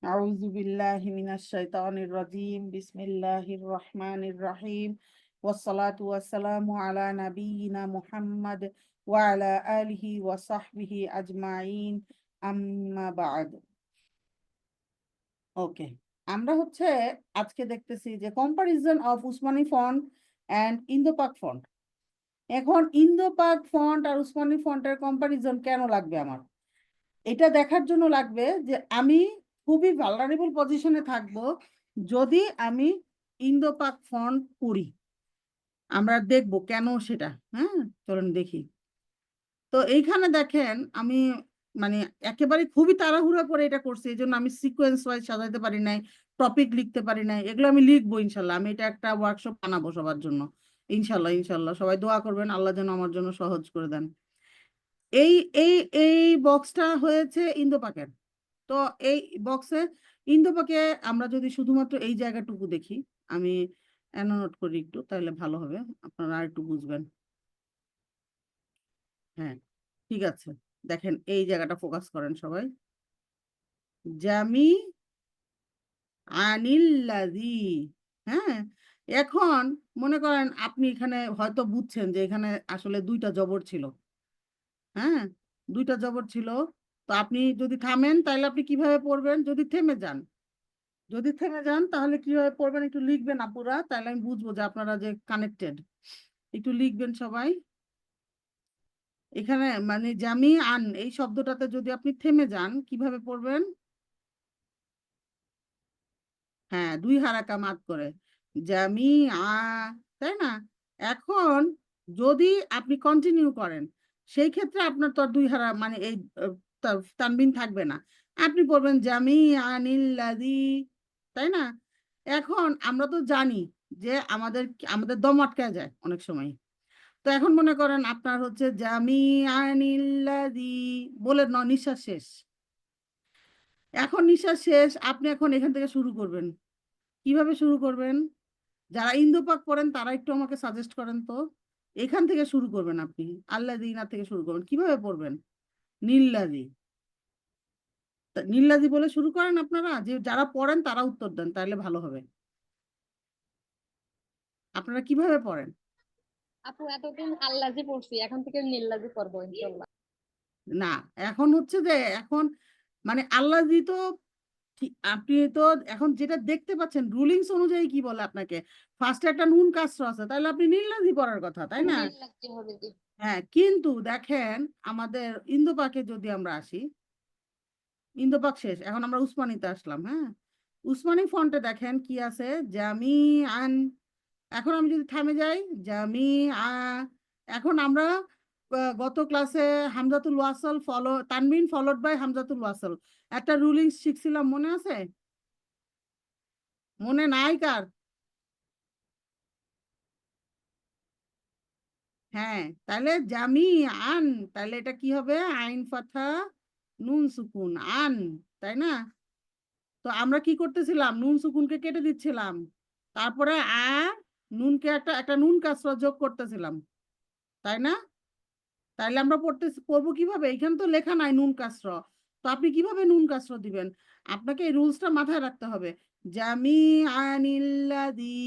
أعوذ بالله من الشيطان الرجيم بسم الله الرحمن الرحيم والصلاة والسلام على نبينا محمد وعلى آله وصحبه أجمعين أما بعد ওকে আমরা আজকে দেখতেছি যে comparison of Usmani font and Indo পাক ফন্ট। এখন ইন্দো পাক ফন্ট আর উসমানী ফন্টের কম্পারিজন কেন লাগবে আমার? এটা দেখার জন্য লাগবে যে আমি খুবই ভালনারেবল পজিশনে থাকবো যদি আমি ইন্দো পাক ফন্ট পড়ি। আমরা দেখব কেন সেটা। হ্যাঁ, চলুন দেখি। তো এইখানে দেখেন আমি মানে একেবারে খুবই তাড়াহুড়া করে এটা করছি, এই জন্য আমি সিকোয়েন্স ওয়াইজ সাজাতে পারি নাই, টপিক লিখতে পারি নাই। এগুলো আমি লিখবো ইনশাল্লাহ। আমি এটা একটা ওয়ার্কশপ বানাবো সবার জন্য। ইনশাল্লাহ ইনশাল্লাহ সবাই দোয়া করবেন, আল্লাহ যেন আমার জন্য সহজ করে দেন। এই এই এই বক্সটা হয়েছে ইন্দো পাকের। তো এই বক্সে ইন্দোপাকে আমরা যদি শুধুমাত্র এই জায়গাটুকু দেখি, আমি নোট করি একটু, তাহলে ভালো হবে, আপনারা আর একটু বুঝবেন। হ্যাঁ, ঠিক আছে, দেখেন এই জায়গাটা ফোকাস করেন সবাই। জামি আনিল্লাযী। হ্যাঁ, এখন মনে করেন আপনি এখানে হয়তো বুঝছেন যে এখানে আসলে দুইটা জবর ছিল। হ্যাঁ, দুইটা জবর ছিল। তো আপনি যদি থামেন তাহলে আপনি কিভাবে পড়বেন? যদি থেমে যান তাহলে কিভাবে পড়বেন একটু লিখবেন আপুরা, তাহলে আমি বুঝবো যে আপনারা যে কানেক্টেড। একটু লিখবেন সবাই। এখানে মানে জামি আন এই শব্দটাতে যদি আপনি থেমে যান কিভাবে পড়বেন? হ্যাঁ, দুই হারাকা মাদ করে জামি আ, তাই না? এখন যদি আপনি কন্টিনিউ করেন সেই ক্ষেত্রে আপনার তো আর দুই হারা মানে এই তানবিন থাকবে না। আপনি পড়বেন জামি আনিল্লাযী, তাই না? এখন আমরা তো জানি যে আমাদের আমাদের দম আটকায় যায় অনেক সময়। তো এখন মনে করেন আপনার জামি আনিল্লাযী বলে নিঃশ্বাস শেষ। এখন নিঃশ্বাস শেষ, আপনি এখন এখান থেকে শুরু করবেন। কিভাবে শুরু করবেন? যারা ইন্দোপাক পড়েন তারা একটু আমাকে সাজেস্ট করেন তো। এখান থেকে শুরু করবেন আপনি, আল্লাযীনা থেকে শুরু করবেন। কিভাবে পড়বেন? নিল্লাযী। নিল্লাযী বলে শুরু করেন আপনারা, যে যারা পড়েন তারা উত্তর দেন, তাহলে ভালো হবে। আপনারা কিভাবে পড়েন? আপু এতদিন আল্লাজি পড়ছি, এখন থেকে নীল্লাজি পড়বো ইনশাল্লাহ। না, এখন যে এখন মানে আল্লাযী তো আপনি তো এখন যেটা দেখতে পাচ্ছেন রুলিংস অনুযায়ী কি বলে আপনাকে, ফার্স্টে একটা নুন কাসরা আছে, তাহলে আপনি নির্লাজি পড়ার কথা, তাই না? নীল্লাজি হবে জি। হ্যাঁ, কিন্তু দেখেন আমাদের ইন্দোপাকে যদি আমরা আসি, ইন্দোপাক শেষ, এখন আমরা উসমানিতে আসলাম। হ্যাঁ, উসমানী ফন্টে দেখেন কি আছে, জামি আন। এখন আমি যদি থামে যাই, জামি আ। এখন আমরা গত ক্লাসে হামজাতুল ওয়াসল ফলো তানবিন ফলোড বাই হামজাতুল ওয়াসল একটা রুলিংস শিখছিলাম, মনে আছে? মনে নাই কার? হ্যাঁ, তাহলে জামি আন, তাহলে এটা কি হবে? আইন ফাথা নুন সুকুন আন, তাই না? তো আমরা কি করতেছিলাম? নুন সুকুনকে কেটে দিচ্ছিলাম, তারপরে নুনকে একটা একটা নুন কাসরা যোগ করতেছিলাম, তাই না? তাইলে আমরা পড়বো কিভাবে? এখানে তো লেখা নাই নুন কাসরা। তো আপনি কিভাবে নুন কাসরা দিবেন? আপনাকে এই রুলসটা মাথায় রাখতে হবে। জামি আনিল্লাদি।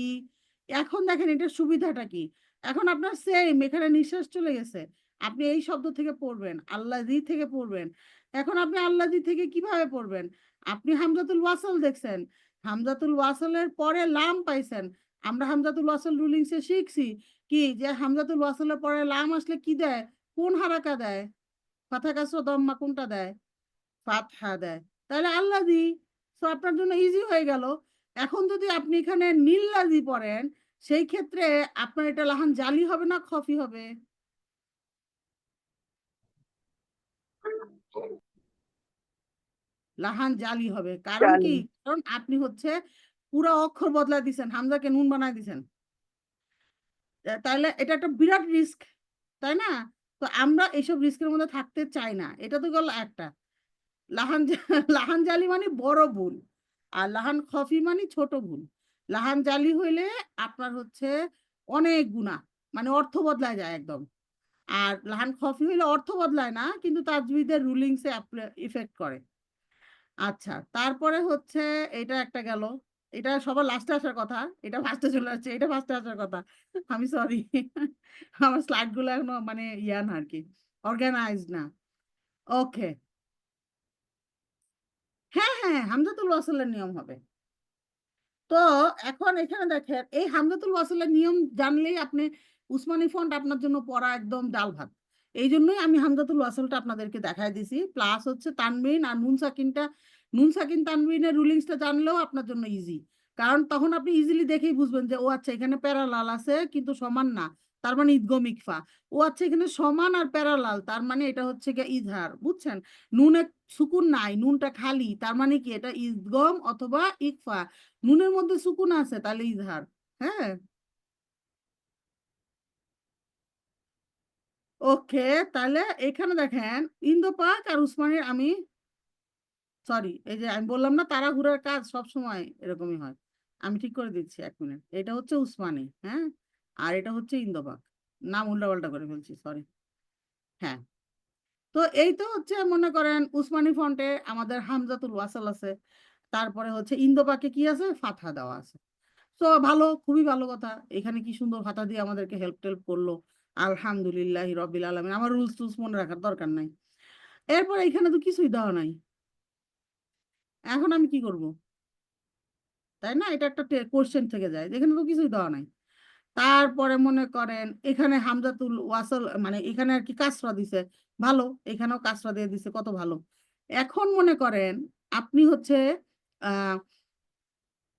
এখন দেখেন এটার সুবিধাটা কি? এখন আপনার সেম এখানে নিঃশ্বাস চলে গেছে। আপনি এই শব্দ থেকে পড়বেন, আল্লাদি থেকে পড়বেন। এখন আপনি আল্লাদি থেকে কিভাবে পড়বেন? আপনি হামজাতুল ওয়াসল দেখছেন, হামজাতুল ওয়াসলের পরে লাম পাইছেন। আমরা হামজাতুল ওয়াসল রুলিংসে শিখছি কি, যে হামজাতুল ওয়াসলের পরে লাম আসলে কি দেয়? কোন হারাকা দেয়? ফাথা কাসরা দম্মা কোনটা দেয়? ফাতহা দেয়। তাহলে আল্লাযী। সো আপনার জন্য ইজি হয়ে গেল। এখন যদি আপনি এখানে নিল্লাযী পড়েন সেই ক্ষেত্রে আপনার এটা লাহান জালি হবে না খফি হবে? লাহান জালি হবে। কারণ জানি। কি? কারণ আপনি পুরা অক্ষর বদলায় দিছেন, হামজাকে নুন বানায় দিছেন। তাহলে এটা একটা বিরাট রিস্ক, তাই না? তো আমরা এইসব রিস্কের মধ্যে থাকতে চাই না। এটা তো গেল একটা। লাহান লাহান জালি মানে বড় ভুল, আর লাহান খফি মানে ছোট ভুল। লাহান জালি হইলে আপনার অনেক গুণা, মানে অর্থ বদলায় যায় একদম। আর লাহান খফি হইলে অর্থ বদলায় না, কিন্তু তাজবিদের রুলিংসে ইফেক্ট করে। আচ্ছা, তারপরে হচ্ছে এটা একটা গেল। এটা সবার লাস্টে আসার কথা। এটা ফার্স্টে চলে আসছে। এটা ফার্স্টে আসার কথা। আমি সরি। আমার স্লাইড গুলো এখনো মানে ইয়া না আরকি। অর্গানাইজড না। ওকে। হ্যাঁ, হ্যাঁ, হামজাতুল ওয়াসলের নিয়ম হবে। তো এখন এখানে দেখেন এই হামজাতুল ওয়াসলের নিয়ম জানলেই আপনি উসমানী ফন্ট আপনার জন্য পড়া একদম ডাল ভাত। এই জন্যই আমি হামজাতুল ওয়াসলটা আপনাদেরকে দেখায় দিছি। প্লাস হচ্ছে তানবিন আর নুন সাকিনটা, নুন সাকিন তানবিনের রুলিংসটা জানলেও আপনার জন্য ইজি। কারণ তখন আপনি ইজিলি দেখেই বুঝবেন যে ও আচ্ছা এখানে প্যারালাল আছে কিন্তু সমান না, তার মানে ইদগম ইকফা। ও আচ্ছা এখানে সমান আর প্যারালাল, তার মানে এটা হচ্ছে গিয়ে ইজহার, বুঝছেন? নুনে সুকুন নাই, নুনটা খালি, তার মানে কি এটা ইদগম অথবা ইকফা। নুনের মধ্যে সুকুন আছে তাহলে ইজহার। হ্যাঁ, ওকে। তাহলে এখানে দেখেন ইন্দো পাক আর উসমানীর আমি সরি, এই যে আমি বললাম না তাড়াহুড়ার কাজ সব সময় এরকমই হয়। আমি ঠিক করে দিচ্ছি 1 মিনিট। এটা হচ্ছে উসমানী, হ্যাঁ, আর এটা হচ্ছে ইন্দো পাক। নাম উল্টাপাল্টা করে ফেলছি, সরি। হ্যাঁ, তো এই তো হচ্ছে মনে করেন উসমানী ফন্টে আমাদের হামজাতুল ওয়াসাল আছে। তারপরে হচ্ছে ইন্দো পাকে কি আছে, ফাতহা দেওয়া আছে। তো ভালো, খুবই ভালো কথা। এখানে কি সুন্দর ভাতা দিয়ে আমাদেরকে হেল্প টেল্প করলো। আলহামদুলিল্লাহ রবিল আলমিন। আমার রুলস টুলস মনে রাখার দরকার নাই। এরপর এখানে তো কিছুই দেওয়া নাই। এখন আমি কি করব? তাই না? এটা একটা কোশ্চেন থেকে যায় যেখানে তো কিছুই দেওয়া নাই। তারপরে মনে করেন এখানে হামজাতুল ওয়াসল মানে এখানে আর কি কাসরা দিছে। ভালো, এখানেও কাসরা দিয়ে দিছে, কত ভালো। এখন মনে করেন আপনি হচ্ছে আহ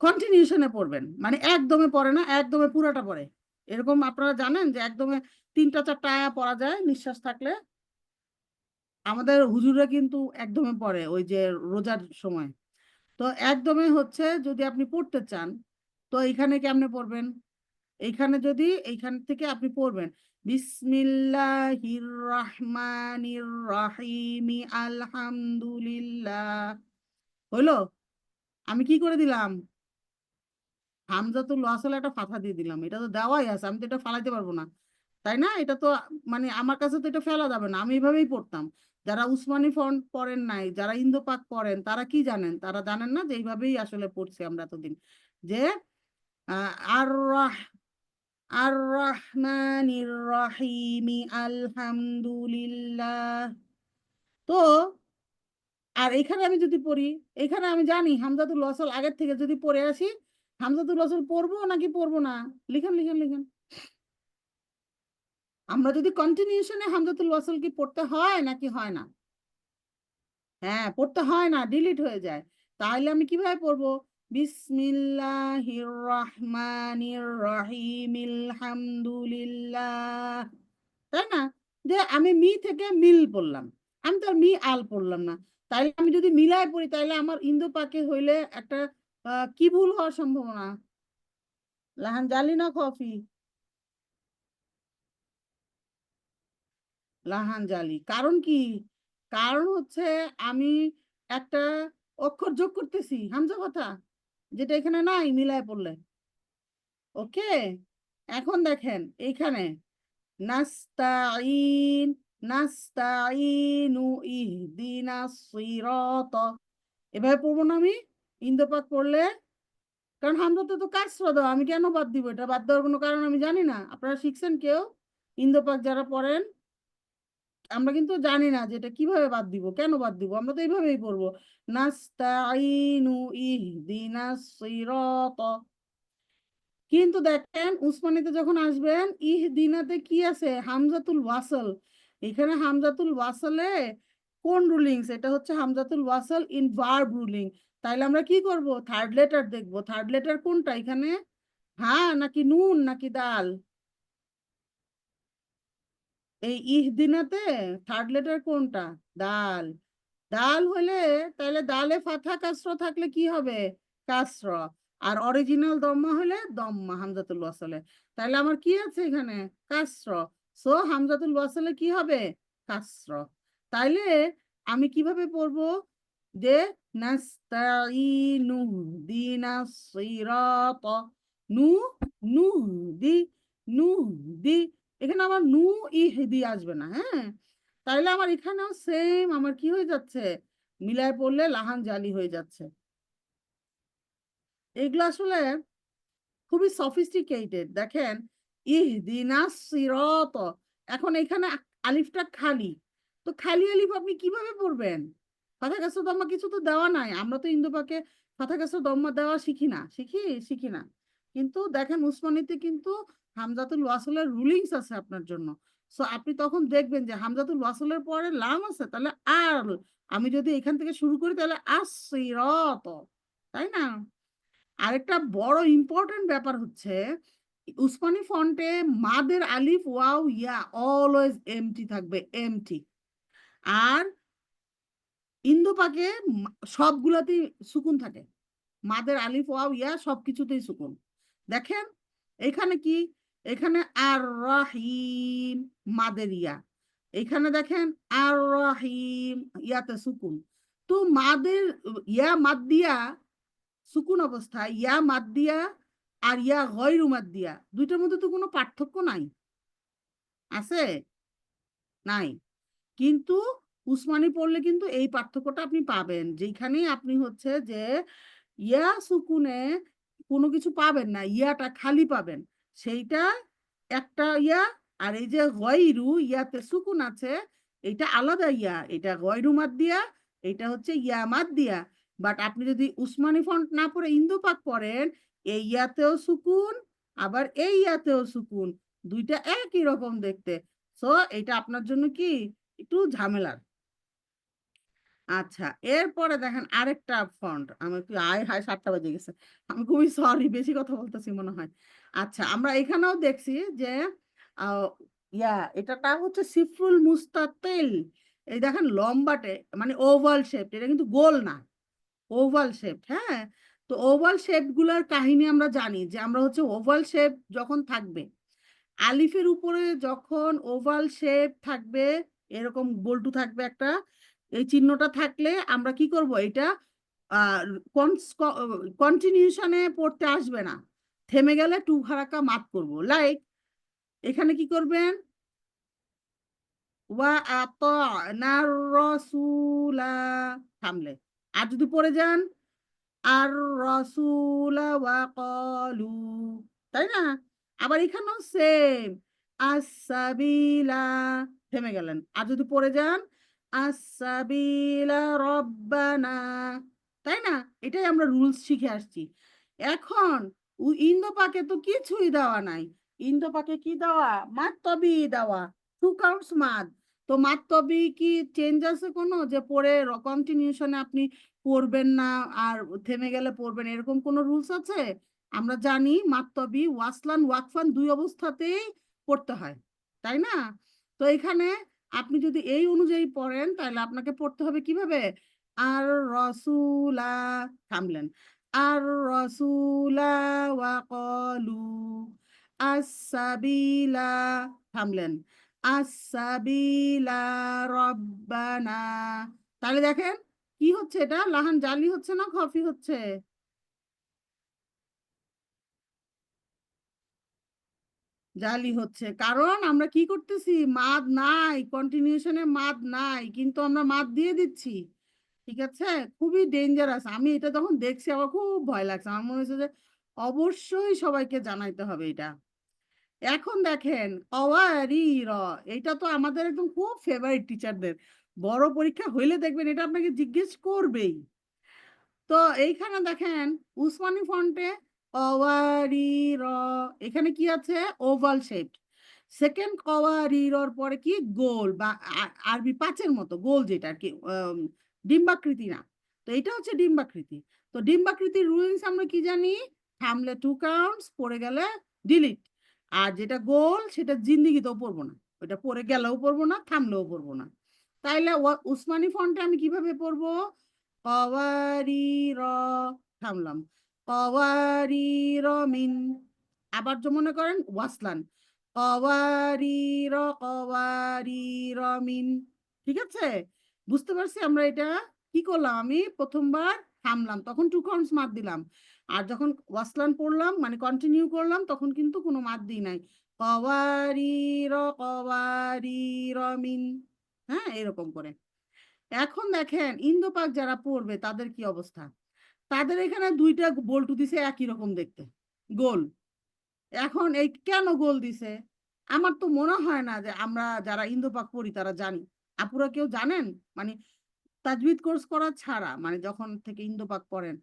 কন্টিনিউশনে পড়বেন, মানে একদমে পড়ে না, একদমে পুরাটা পড়ে। এরকম আপনারা জানেন যে একদমে 3টা 4টা আয়া পড়া যায় নিঃশ্বাস থাকলে। আমাদের হুজুররা কিন্তু একদমে পড়ে ওই যে রোজার সময়। তো একদমে হচ্ছে যদি আপনি পড়তে চান, তো এইখানে কেমনে পড়বেন? এইখানে যদি এইখান থেকে আপনি পড়বেন বিসমিল্লাহির রহমানির রহিম আলহামদুলিল্লাহ, হইলো? আমি কি করে দিলাম? হামজাতুল ওয়াসলে একটা ফাথা দিয়ে দিলাম। এটা তো দেওয়াই আছে, আমি তো এটা ফালাইতে পারবো না, তাই না? এটা তো মানে আমার কাছে তো এটা ফেলা যাবে না, আমি এইভাবেই পড়তাম। যারা উসমানী ফন্ট পড়েন নাই, যারা ইন্দো পাক পড়েন, তারা কি জানেন? তারা জানেন না যে এইভাবেই আসলে পড়ছি আমরা এতদিন। যে আর রাহ আর রহমানির রহিমি আলহামদুলিল্লাহ। তো আর এখানে আমি যদি পড়ি, এখানে আমি জানি হামজাতুল ওয়াসল আগের থেকে যদি পড়ে আসি, হামজাতুল ওয়াসল পড়বো নাকি পড়বো না? লিখেন, লিখেন, লিখেন। আমরা যদি কন্টিনিউশনে হামজাতুল ওয়াসল কি পড়তে হয় নাকি হয় না? হ্যাঁ, পড়তে হয় না, ডিলিট হয়ে যায়। তাহলে আমি কিভাবে পড়বো? বিসমিল্লাহির রহমানির রহিমিল হামদুলিল্লাহ, তাই না? যে আমি মি থেকে মিল পড়লাম, আমি তো আর মি আল পড়লাম না। তাইলে আমি যদি মিলায় পড়ি তাহলে আমার ইন্দো পাকে হইলে একটা কি ভুল হওয়ার সম্ভাবনা? লাহান জালি না কফি, লাহান জালি। কারণ কি? কারণ হচ্ছে আমি একটা অক্ষর যোগ করতেছি হামজা কথা, যেটা এখানে নাই মিলায় পড়লে। ওকে। এখন দেখেন এইখানে নাস্তাইন, নাস্তাইনু ইহদিনাস সিরাত, এভাবে পড়বো না আমি ইন্দোপাক পড়লে? কারণ হামজাতে তো কাসরা দাও, আমি কেন বাদ দিব? এটা বাদ দেওয়ার কোনো কারণ আমি জানি না। আপনারা শিখছেন কেউ ইন্দোপাক যারা পড়েন? আমরা কিন্তু জানি না যে এটা কিভাবে বাদ দিব, কেন বাদ দিব। আমরা তো এইভাবেই পড়বো নাস্তাইনু ইহদিনাস সিরাত। কিন্তু দেখেন উসমানীতে যখন আসবেন ইহদিনাতে কি আছে? হামজাতুল ওয়াসল। এখানে হামজাতুল ওয়াসলে কোন রুলিংস? এটা হচ্ছে হামজাতুল ওয়াসল ইন ভার্ব রুলিং। তাইলে আমরা কি করব? থার্ড লেটার দেখব। থার্ড লেটার কোনটা এখানে? হ্যাঁ নাকি নুন নাকি দাল? এই ইহদিনাতে থার্ড লেটার কোনটা? দাল। দাল হলে তাহলে দালে ফাথা কাসর থাকলে কি হবে? কাসর। আর অরিজিনাল দম্মা হলে দম্মা হামজাতুল ওয়াসলে। তাহলে আমার কি আছে এখানে? কাসর। সো হামজাতুল ওয়াসলে কি হবে? কাসর। তাইলে আমি কিভাবে পড়বো? যে নাস্তাইনু দিনাস সিরাত, নু, নু দি, নু দি। এখানে আমার নু ইহদি আসবে না, হ্যাঁ? তাইলে আমার এখানেও সেম আমার কি হয়ে যাচ্ছে? মিলায় পড়লে লাহান জালি হয়ে যাচ্ছে। এগুলো আসলে খুবই সফিস্টিকেটেড। দেখেন, ইহদিনাস সিরাত, এখন এখানে আলিফটা খালি, তো খালি আলিফ আপনি কিভাবে পড়বেন? ফাথা কাসরা দম্মা কিছু তো দেওয়া নাই। আমরা তো ইন্দুপাকে ফাথা কাসরা দম্মা দেওয়া শিখি না, শিখি না। কিন্তু দেখেন উসমানীতে কিন্তু হামজাতুল ওয়াসলের রুলিংস আছে আপনার জন্য। সো আপনি তখন দেখবেন যে হামজাতুল ওয়াসলের পরে লাম আছে, তাহলে আর আমি যদি এখান থেকে শুরু করি তাহলে আসিরাত, তাই না? আরেকটা বড় ইম্পর্টেন্ট ব্যাপার হচ্ছে উসমানী ফন্টে মাদের আলিফ ওয়াও ইয়া অলওয়েজ এমটি থাকবে, এমটি। আর ইন্দো পাকে সবগুলাতেই সুকুন থাকে, মাদের আলিফ ওয়াও ইয়া সবকিছুতেই সুকুন। দেখেন এখানে কি, এখানে আর রাহিম মাদের ইয়া, এখানে দেখেন আর রাহিম ইয়াতে সুকুন। তো মাদের ইয়া মাদ দিয়া সুকুন অবস্থায় ইয়া মাদ দিয়া আর ইয়া গয়রু মাদ দিয়া দুইটার মধ্যে তো কোনো পার্থক্য নাই, আছে? নাই। কিন্তু উসমানি পড়লে কিন্তু এই পার্থক্যটা আপনি পাবেন, যেখানে আপনি হচ্ছে যে ইয়া সুকুনে কোনো কিছু পাবেন না, ইয়াটা খালি পাবেন, সেইটা একটা ইয়া। আর এই যে গয়রু ইয়াতে সুকুন আছে, এটা আলাদা ইয়া, এটা গয়রু মাদ দিয়া, এটা হচ্ছে ইয়া মাদ দিয়া। বাট আপনি যদি উসমানি ফন্ট না পড়ে ইন্দো পাক পড়েন, এই ইয়াতেও সুকুন আবার এই ইয়াতেও সুকুন, দুইটা একই রকম দেখতে। সো এটা আপনার জন্য কি একটু ঝামেলার। আচ্ছা, এরপরে দেখেন আরেকটা ফন্ট, আমি একটু আয় হায় ৭টা বেজে গেছে। আমি খুবই সরি, বেশি কথা বলতেছি মনে হয়। আচ্ছা, আমরা এখানেও দেখছি যে আ এটাটা হচ্ছে সিফরুল মুস্তাতিল। এই দেখেন লম্বাটে মানে ওভাল শেপড, এটা কিন্তু গোল না, ওভাল শেপড, হ্যাঁ? তো ওভাল শেপড গুলার কাহিনী আমরা জানি যে আমরা হচ্ছে ওভাল শেপ যখন থাকবে, আলিফের উপরে যখন ওভাল শেপ থাকবে, এরকম বল্টু থাকবে একটা, এই চিহ্নটা থাকলে আমরা কি করব, এটা কন্টিনিউশনে পড়তে আসবে না, থেমে গেলে টু হারাকা মাত করব। লাইক এখানে কি করবেন, ওয়া আতানার রাসূলা, থামলে। আর যদি পড়ে যান আর রাসূলা ওয়া ক্বালু, তাই না? আবার এখানেও সেম আস-সাবিলা, থেমে গেলেন। আর যদি পড়ে যান আস-সাবিলা রব্বানা, তাই না? এটাই আমরা রুলস শিখে আসছি। এখন ইন্দো পাকে তো কিছুই দেওয়া নাই। ইন্দো পাকে কি দেওয়া? মাদ তবি দেওয়া, টু কাউন্টস মাদ। তো মাদ তবি কি চেঞ্জ আছে কোনো, যে পড়ে কন্টিনিউশনে আপনি পড়বেন না আর থেমে গেলে পড়বেন, এরকম কোনো রুলস আছে? আমরা জানি মাত্তবি ওয়াসলান ওয়াকফান দুই অবস্থাতেই পড়তে হয়, তাই না? তো এখানে আপনি যদি এই অনুযায়ী পড়েন তাহলে আপনাকে পড়তে হবে কিভাবে, আর রসুলা, থামলেন, আর রসুলা ওয়াকলু আসাবিলা, থামলেন, আসাবিলা রব্বানা। তাহলে দেখেন কি হচ্ছে, এটা লাহান জালি হচ্ছে না খফি হচ্ছে? জালি হচ্ছে, কারণ আমরা কি করতেছি, মাদ নাই, কন্টিনিউশনে মাদ নাই, কিন্তু আমরা মাদ দিয়ে দিচ্ছি। ঠিক আছে, খুবই ডেঞ্জারাস। আমি এটা যখন দেখছি আমার খুব ভয় লাগছে, আমার মনে হচ্ছে যে অবশ্যই সবাইকে জানাইতে হবে এটা। এখন দেখেন অওয়ারি র, এটা তো আমাদের একদম খুব ফেভারিট টিচারদের, বড় পরীক্ষা হইলে দেখবেন এটা আপনাকে জিজ্ঞেস করবেই। তো এইখানে দেখেন উসমানী ফন্টে অওয়ারির, এখানে কি আছে, ওভাল শেপ। সেকেন্ড কওয়ারিরর পরে কি গোল বা আরবি পাঁচের মতো গোল, যেটা আর কি ডিম্বাকৃতি না। তো এটা হচ্ছে ডিম্বাকৃতি। তো ডিম্বাকৃতির রুলস আমরা কি জানি, থামলে টু কাউন্টস, পড়ে গেলে ডিলিট। আর যেটা গোল সেটা জিন্দিগিতেও পড়বো না, ওটা পড়ে গেলেও পড়বো না, থামলেও পড়বো না। তাইলে উসমানী ফন্টে আমি কিভাবে পড়বো, কওয়ারির, থামলাম, কওয়ারির মিন। আবার যে মনে করেন ওয়াসলান, কওয়ারির কওয়ারির মিন। ঠিক আছে, বুঝতে পারছি আমরা এটা কি করলাম, আমি প্রথমবার থামলাম তখন টু কাউন্টস মাদ দিলাম, আর যখন ওয়াসলান পড়লাম মানে কন্টিনিউ করলাম তখন কিন্তু কোনো মাদ দিই নাই, কওয়ারির কওয়ারির মিন। হ্যাঁ, এরকম করে। এখন দেখেন ইন্দোপাক যারা পড়বে তাদের কি অবস্থা, তাদের এখানে দুইটা বল্টু দিছে একই রকম দেখতে, গোল। এখন এই কেন গোল দিছে, আমার তো মনে হয় না যে আমরা যারা ইন্দোপাক পড়ি তারা জানি। আপুরা কেউ জানেন? মানে তাজবিদ কোর্স করা ছাড়া, মানে যখন থেকে ইন্দোপাক পড়েন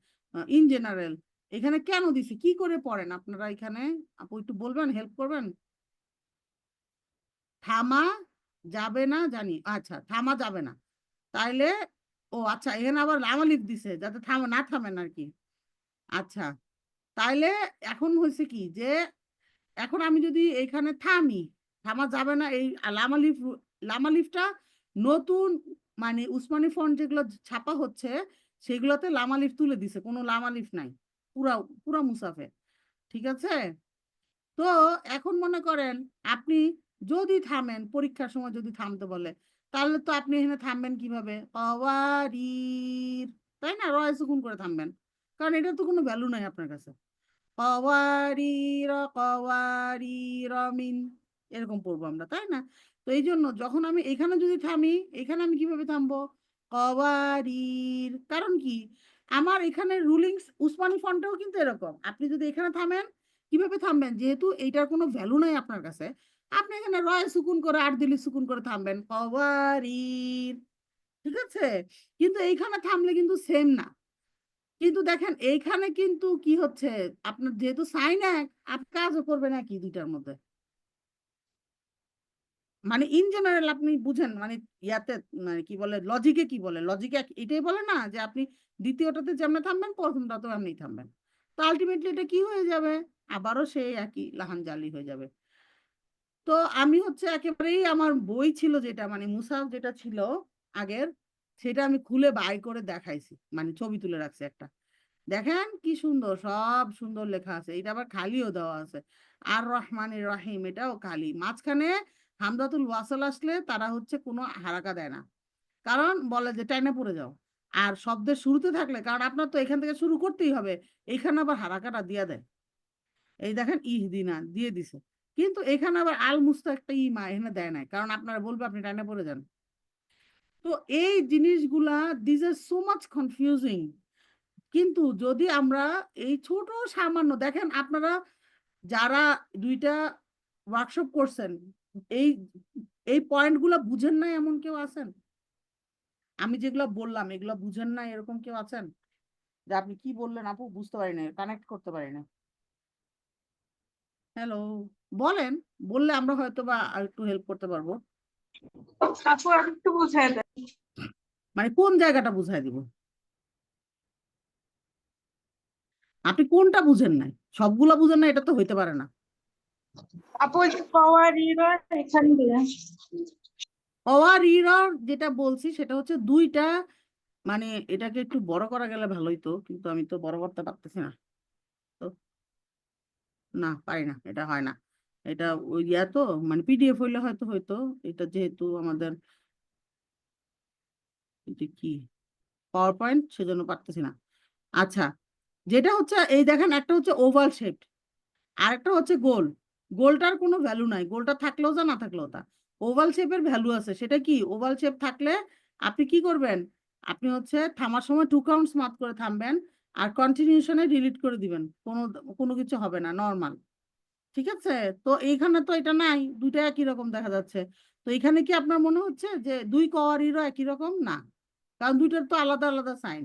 ইন জেনারেল, এখানে কেন দিছে, কি করে পড়েন আপনারা এখানে? আপু একটু বলবেন, হেল্প করবেন? থামা যাবে না জানি, আচ্ছা থামা যাবে না, তাইলে ও আচ্ছা এখানে আবার লামালিফ দিছে যাতে থামা না থামেন আর কি। আচ্ছা, তাইলে এখন হয়েছে কি যে এখন আমি যদি এইখানে থামি, থামা যাবে না, এই লামালিফ, লামালিফটা নতুন মানে উসমানী ফন্ট যেগুলো ছাপা হচ্ছে সেগুলোতে লামালিফ তুলে দিছে, কোনো লামালিফ নাই, পুরা পুরা মুসাফে, ঠিক আছে? তো এখন মনে করেন আপনি যদি থামেন, পরীক্ষার সময় যদি থামতে বলে, তাহলে তো আপনি এখানে থামবেন কিভাবে, অওয়ারির, তাই না, রয় সুকুন করে থামবেন, কারণ এটা তো কোনো ভ্যালু নাই আপনার কাছে। কওয়ারির কওয়ারির মিন, এরকম পড়বো আমরা, তাই না? তো এই জন্য যখন আমি এখানে যদি থামি, এখানে আমি কিভাবে থামবো, কওয়ারির, কারণ কি আমার এখানে রুলিংস উসমানি ফন্টেও কিন্তু এরকম, আপনি যদি এখানে থামেন কিভাবে থামবেন, যেহেতু এইটার কোনো ভ্যালু নাই আপনার কাছে, আপনি এখানে রয় সুকুন করে আর দিলি সুকুন করে থামবেন, কওয়ারির, ঠিক আছে? কিন্তু এইখানে থামলে কিন্তু সেম না। কিন্তু দেখেন এইখানে কিন্তু কি হচ্ছে, আপনার যেহেতু সাইন এক, আপনি কাজও করবেন একই দুইটার মধ্যে, মানে ইন জেনারেল আপনি বুঝেন, মানে ইয়াতে, মানে কি বলে লজিকে, কি বলে লজিকে এটাই বলে না যে আপনি দ্বিতীয়টাতে যেমন থামবেন প্রথমটাতেও আপনি থামবেন, তো আলটিমেটলি এটা কি হয়ে যাবে, আবারও সেই একই লাহান জালি হয়ে যাবে। তো আমি হচ্ছে একেবারেই আমার বই ছিল যেটা, মানে মুসাফ যেটা ছিল আগের, সেটা আমি খুলে বাই করে দেখাইছি, মানে ছবি তুলে রাখছি একটা, দেখেন কি সুন্দর, সব সুন্দর লেখা আছে, এটা আবার খালিও দেওয়া আছে, আর রহমানির রহিম এটাও খালি, মাঝখানে হামদাতুল ওয়াসাল আসলে তারা হচ্ছে কোনো হারাকা দেয় না, কারণ বলে যে টাইনা পড়ে যাও, আর শব্দের শুরুতে থাকলে, কারণ আপনার তো এখান থেকে শুরু করতেই হবে, এইখানে আবার হারাকাটা দিয়ে দেয়, এই দেখেন ইহদিনা দিয়ে দিছে, কিন্তু এখানে আবার আল মুস্তা একটা মা এখানে দেয় নাই, কারণ আপনারা বলবে আপনি টাইনা পড়ে যান। তো এই জিনিসগুলা, this are so much confusing. কিন্তু যদি আমরা এই ছোট সামান্য দেখেন, আপনারা যারা দুইটা ওয়ার্কশপ করছেন, এই এই পয়েন্টগুলো বুঝেন নাই এমন কেউ আছেন? আমি যেগুলো বললাম এগুলো বুঝেন নাই এরকম কেউ আছেন, যে আপনি কি বললেন আপু বুঝতে পারি না, কানেক্ট করতে পারি না? হ্যালো, বলেন, বললে আমরা হয়তো বা আর একটু হেল্প করতে পারবো। আপু আর একটু বুঝাই দেন। মানে কোন জায়গাটা বুঝাই দিব? আপনি কোনটা বুঝেন নাই? সবগুলা বুঝেন না, এটা তো হইতে পারে না। আপু ওই যে পাওয়ারিরা এখান দিয়ে অওয়ার ইরর যেটা বলছি সেটা হচ্ছে দুইটা, মানে এটাকে একটু বড় করা গেলে ভালোই তো, কিন্তু আমি তো বড় করতে পারতেছি না, তো না পারি না, এটা হয় না, এটা ওই ইয়া তো, মানে পিডিএফ হইলে হয়তো হয়তো, এটা যেহেতু আমাদের এটা কি পাওয়ার পয়েন্ট, সেজন্য পারতেছি না। আচ্ছা, যেটা হচ্ছে এই দেখেন, একটা হচ্ছে ওভাল শেপ, আর একটা হচ্ছে গোল। গোলটার কোনো ভ্যালু নাই, গোলটা থাকলেও যা না থাকলেও তা, ওভাল শেপের ভ্যালু আছে, সেটা কি, ওভাল শেপ থাকলে আপনি কি করবেন, আপনি হচ্ছে থামার সময় 2 কাউন্টস মার্ক করে থামবেন, আর কন্টিনিউশনে ডিলিট করে দিবেন, কোনো কোনো কিছু হবে না, নর্মাল, ঠিক আছে? তো এইখানে তো এটা নাই, দুইটা একই রকম দেখা যাচ্ছে, তো এখানে কি আপনার মনে হচ্ছে যে দুই কওয়ারিরও একই রকম না, কারণ দুইটার তো আলাদা আলাদা সাইন,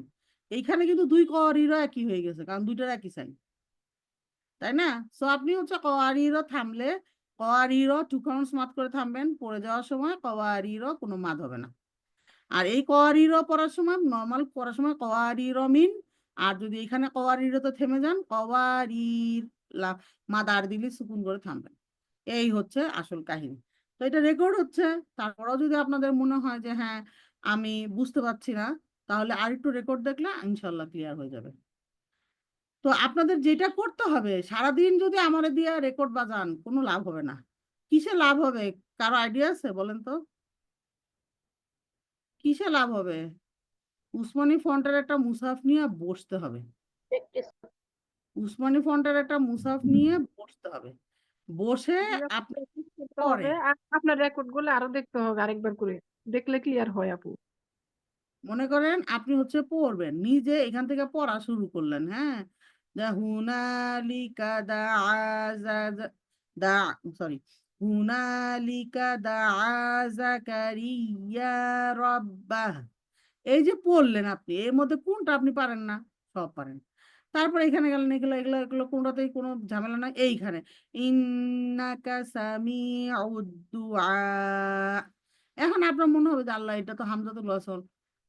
এইখানে কিন্তু দুই কওয়ারিরও একই হয়ে গেছে, কারণ দুইটার একই সাইন, তাই না? সো আপনি হচ্ছে কওয়ারিরও থামলে, কওয়ারিরও 2 কাউন্টস মার্ক করে থামবেন, পড়ে যাওয়ার সময় কওয়ারিরও কোনো মাদ হবে না, আর এই কওয়ারিরও পড়ার সময়, নর্মাল পড়ার সময় কওয়ারিরও মিন, আর যদি এখানে কওয়ারিরও তো থেমে যান, কওয়ারির মাদার দিলি সুকুন করে থামবেন, এই হচ্ছে আসল কাহিনী। তো এটা রেকর্ড হচ্ছে, তারপরেও যদি আপনাদের মনে হয় যে হ্যাঁ আমি বুঝতে পারছি না, তাহলে আরেকটু রেকর্ড দেখলে ইনশাল্লাহ ক্লিয়ার হয়ে যাবে। তো আপনাদের যেটা করতে হবে, সারাদিন যদি আমারে দিয়ে রেকর্ড বাজান কোনো লাভ হবে না। কিসে লাভ হবে, কারো আইডিয়া আছে বলেন তো? কিসে লাভ হবে? উসমানী ফন্টের একটা মুসাফ নিয়ে বসতে হবে, উসমানী ফন্টের একটা মুসাফ নিয়ে বসতে হবে, বসে আপনি করতে পরে হবে আর আপনার রেকর্ড গুলো আরো দেখতে হবে আরেকবার করে, দেখলে ক্লিয়ার হয় আপু। মনে করেন আপনি হচ্ছে পড়বেন, নিজে এখান থেকে পড়া শুরু করলেন, হ্যাঁ, দা হুনালিকা দা দা সরি হুনালিকা দা জাকারিয়া রব্বাহ। এই যে পড়লেন আপনি, এর মধ্যে কোনটা আপনি পারেন না? সব পারেন। তারপর এখানে গেলেন, এগুলো এগুলো এগুলো কোনটাতেই কোনো ঝামেলা নাই। এইখানে ইন্নাকা সামিউদ দুআ। এখন আপনার মনে হবে যে আল্লাহ, এটা তো হামজাতুল ওয়াসল।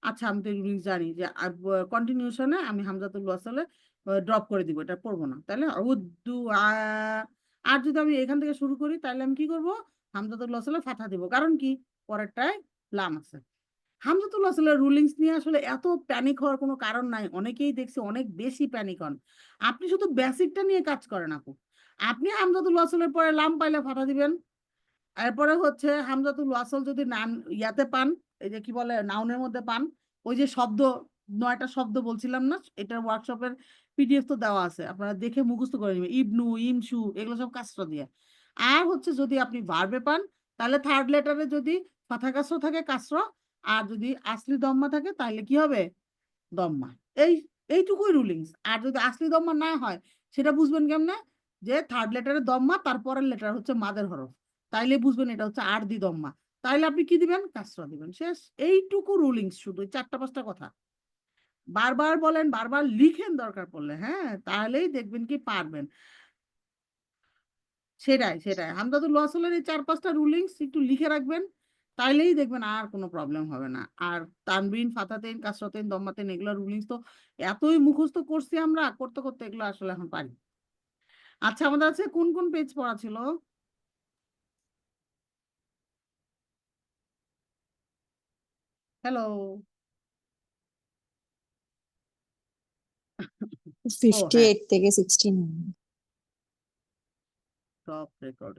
আচ্ছা, আমি তো রুলস জানি যে কন্টিনিউশনে আমি হামজাতুল ওয়াসলে ড্রপ করে দিব, এটা পড়বো না, তাহলে উদ্দু আর যদি আমি এখান থেকে শুরু করি, তাহলে আমি কি করব? হামজাতুল ওয়াসলে ফাথা দিব, কারণ কি পরেরটায় লাম আছে। হামজাতুল ওয়াসলের রুলিংস নিয়ে আসলে এত প্যানিক হওয়ার কোনো কারণ নাই। অনেকেই দেখছি অনেক বেশি প্যানিক হন। আপনি শুধু বেসিকটা নিয়ে কাজ করেন আপু। আপনি হামজাতুল ওয়াসলের পরে লাম পাইলে ফাথা দিবেন। এরপরে হচ্ছে হামজাতুল ওয়াসল যদি নাম ইয়াতে পান, এই যে কি বলে নাউনের মধ্যে পান, ওই যে শব্দ 9টা শব্দ বলছিলাম না, এটার ওয়ার্কশপের পিডিএফ তো দেওয়া আছে, আপনারা দেখে মুখস্থ করে নেবেন। ইবনু, ইমসু, এগুলো সব কাসরা দিয়ে। আর হচ্ছে যদি আপনি ভার্বে পান, তাহলে থার্ড লেটারে যদি ফাথা কাসরা থাকে কাসরা, আর যদি আসলি দম্মা থাকে তাহলে কি হবে? দম্মা। এই এইটুকুই রুলিংস। আর যদি আসলি দম্মা না হয়, সেটা বুঝবেন কেমনে? যে থার্ড লেটারে দম্মা, তারপরের লেটার হচ্ছে মাদের হরফ, তাইলে বুঝবেন এটা হচ্ছে আরদি দম্মা। তাইলে আপনি কি দিবেন? কাসরা দিবেন, শেষ। এইটুকু রুলিংস, শুধু 4টা 5টা কথা। বারবার বলেন, বারবার লিখেন দরকার পড়লে, হ্যাঁ, তাহলেই দেখবেন কি পারবেন। সেটাই সেটাই, হামজাতুল ওয়াসলের এই 4-5টা রুলিংস একটু লিখে রাখবেন, তাইলেই দেখবেন আর কোনো প্রবলেম হবে না। আর তানবিন, ফাতাতেন, কাসরাতেন, দম্মাতেন, এগুলো রুলিংস তো এতই মুখস্থ করছি আমরা, করতে করতে এগুলো আসলে এখন পারি। আচ্ছা, আমাদের আছে কোন কোন পেজ পড়া ছিল? হ্যালো। ও হ্যাঁ, 58 থেকে 69 টপ রেকর্ড।